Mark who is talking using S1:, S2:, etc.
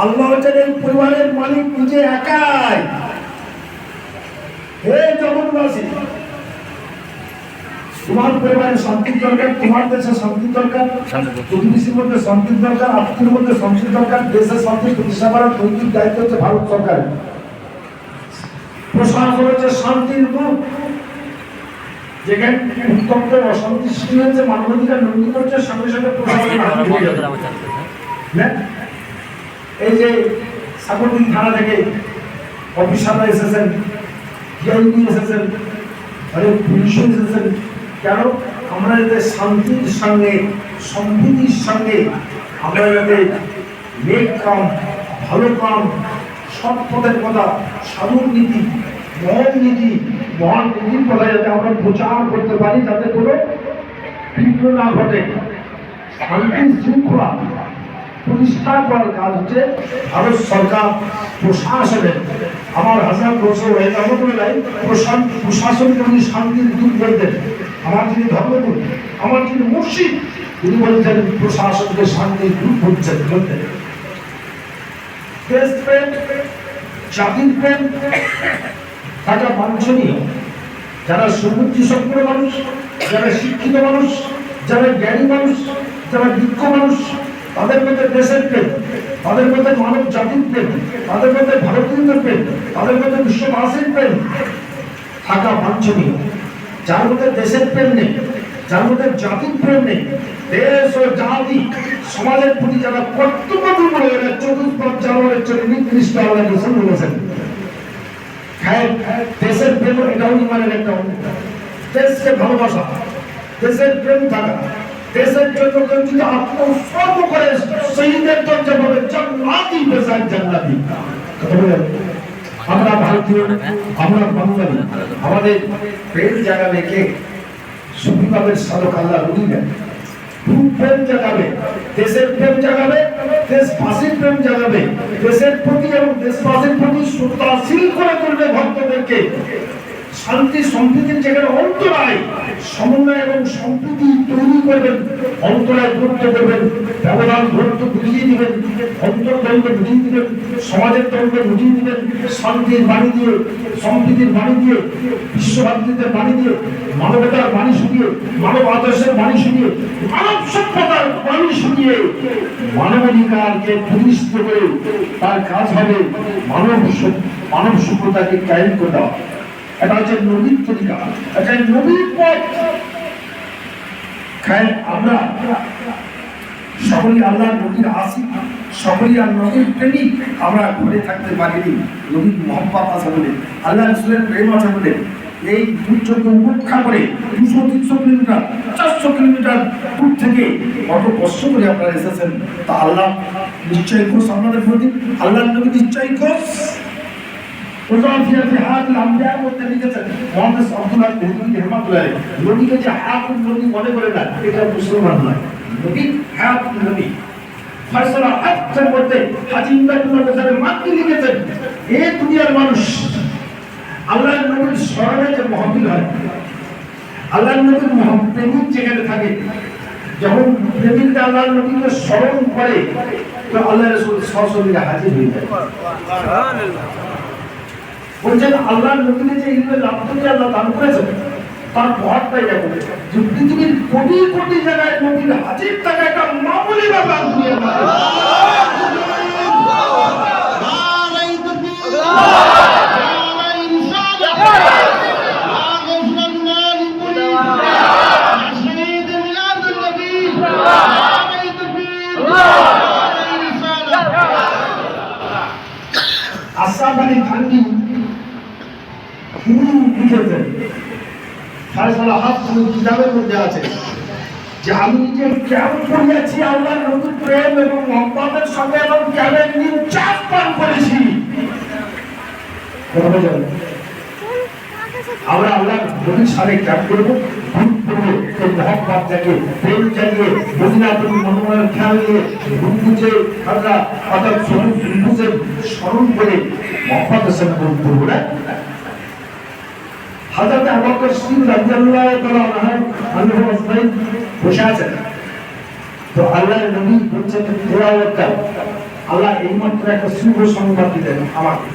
S1: আল্লাহ হচ্ছেন এই পরিবারের মালিক নিজে একাই। হে জগৎবাসী, তোমার পরিবারে শান্তির দরকার, তোমার দেশে শান্তির দরকার, প্রতিবেশীর মধ্যে শান্তির দরকার, আত্মীয়ের মধ্যে শান্তির দরকার। দেশের শান্তি প্রতিষ্ঠা করার নৈতিক দায়িত্ব হচ্ছে ভারত সরকার। প্রশাসন হচ্ছে শান্তির রূপ। যেখানে উত্তপ্ত অশান্তি সৃষ্টি হচ্ছে, মানবাধিকার লঙ্ঘন করছে, সঙ্গে সঙ্গে প্রশাসন এই যে সাগরদিন থানা থেকে অফিসাররা এসেছেন, ডিআইপি এসেছেন, পুলিশ এসেছেন। কেন? আমরা যাতে শান্তির সঙ্গে সম্প্রীতির সঙ্গে আমরা যাতে নেক কাম, ভালো কাম, সৎ পথের কথা, সাধুর নীতি, মহৎ নীতি, মহান নীতির কথা যাতে আমরা প্রচার করতে পারি, যাতে কোনো বিঘ্ন না ঘটে। শান্তি শৃঙ্খলা প্রতিষ্ঠা করার কাজ হচ্ছে ভারত সরকার প্রশাসনের। আমার হাসান বছর প্রশাসন যদি শান্তির দূত বলতেন, আমার যিনি ধর্মদূত, আমার যিনি মুর্শিদ, তিনি বলতেন প্রশাসনকে শান্তির দূত বলছেন বলতেন। দেশ প্রেম, জাতির প্রেম থাকা বাঞ্ছনীয়। যারা সুবুদ্ধি সম্পন্ন মানুষ, যারা শিক্ষিত মানুষ, যারা জ্ঞানী মানুষ, যারা বিজ্ঞ মানুষ, তাদের মধ্যে দেশের প্রেম, তাদের মধ্যে মানব জাতির প্রেম, তাদের মধ্যে ভারতীয়দের প্রেম, তাদের মধ্যে বিশ্ববাসীর প্রেম থাকা বাঞ্ছনীয়। যার মধ্যে দেশের প্রেম নেই, যার মধ্যে জাতির প্রেম নেই, দেশ ও জাতি সমাজের প্রতি যারা কর্তব্যবিমূঢ় হয়ে গেছে, চতুষ্পদ জানোয়ারের জন্য নিকৃষ্ট আল্লাহ রাসূল বলেছেন। দেশের প্রেম এটাও ইমানের একটা অঙ্গ। দেশকে ভালোবাসা, দেশের প্রেম থাকা, দেশের জন্য যদি আত্মোৎসর্গ করে শহীদের দরজা পাবে জান্নাতি বেজান জান্নাতি। আমরা ভারতীয়, আমরা বাঙালি, আমাদের প্রেম জাগাবে কে? সুফিবাদের সাধক আল্লাহ রুহি দেন। প্রেম জাগাবে, দেশের প্রেম জাগাবে, দেশবাসীর প্রেম জাগাবে, দেশের প্রতি এবং দেশবাসীর প্রতি শ্রদ্ধাশীল করে তুলবে ভক্তদেরকে। শান্তি সম্প্রীতির যেখানে অন্তরায়, সমন্বয় এবং সম্প্রীতি তৈরি করবেন, অন্তরায় দূরত্ব করবেন, ব্যবধান দূরত্ব বুঝিয়ে দিবেন, অন্তর্দ্বন্দ্ব বুঝিয়ে দিবেন, সমাজের দ্বন্দ্ব বুঝিয়ে দিবেন, শান্তির বাণী দিয়ে, সম্প্রীতির বাণী দিয়ে, বিশ্বভাতৃত্বের বাণী দিয়ে, মানবতার বাণী শুনিয়ে, মানব আদর্শের বাণী শুনিয়ে, মানব সভ্যতার বাণী শুনিয়ে মানবাধিকারকে প্রতিষ্ঠিত করে তার কাজ হবে মানব সভ্যতাকে কায়েম করে দেওয়া। এটা হচ্ছে নবীর তরিকা, এটা নবীর পথ। আমরা সকলেই আল্লাহ নবীর আশিক, সকলেই আর নবীর প্রেমিক। আমরা ঘরে থাকতে পারিনি, নবীর মহব্বত আছে বলে, আল্লাহ রাসূলের প্রেম আছে বলে এই দুর্যোগকে উপেক্ষা করে 200-300 কিলোমিটার, 400 কিলোমিটার দূর থেকে কত কষ্ট করে আপনারা এসেছেন। তা আল্লাহ নিশ্চয়ই খুশ আপনাদের প্রতি, আল্লাহ নবী নিশ্চয়ই খুশ। নবীকে যে হায়াতুল নবী মনে করে না, এটা মুসলমান নয়। নবী হায়াতুল নবী। ফয়সালা হায়াতের মধ্যে হাজী ইমদাদুল্লাহ বেচারে মাতৃ লিখেছেন, এ দুনিয়ার মানুষ আল্লাহর নবীর স্মরণে যে মাহফিল হয়, আল্লাহর নবীর প্রেমিক যেখানে থাকে, যখন প্রেমিকরা আল্লাহর নবীকে স্মরণ করে, তো আল্লাহ রাসূল সশরীরে হাজির হয়ে যায়। বলছেন আল্লাহর নবীকে যে ইলমে লাদুনি আল্লাহ দান করেছেন, তার মহত্বই দেখো যে পৃথিবীর কোটি কোটি জায়গায় নবীর হাজির থাকা একটা মামুলি ব্যাপার। আসাদ আলী থানভী লিখেছেন, ফয়সালা হক কিতাবের মধ্যে আছে যে আমি নিজে কেমন করিয়াছি আল্লাহর নবীর প্রেম এবং মহব্বতের সঙ্গে, এবং কেমন নির্যাত পান করেছি। আমরা আল্লাহর নবীর সাথে ক্যাপ করবো, মহব্বত জাগে, প্রেম জাগিয়ে, মদিনাতুল মুনাওয়ারার খেয়াল নিয়ে গুনগুজে আমরা অর্থাৎ সবুজের স্মরণ করে মহব্বতের সঙ্গে করবো না। হযরত আবু বকর সিদ্দিক রাদিয়াল্লাহু তাআলা আনহু বসে আছেন, তো আল্লাহর নবী বলছেন তেলাওয়াত, আল্লাহ এইমাত্র একটা শুভ সংবাদ দিলেন আমাকে।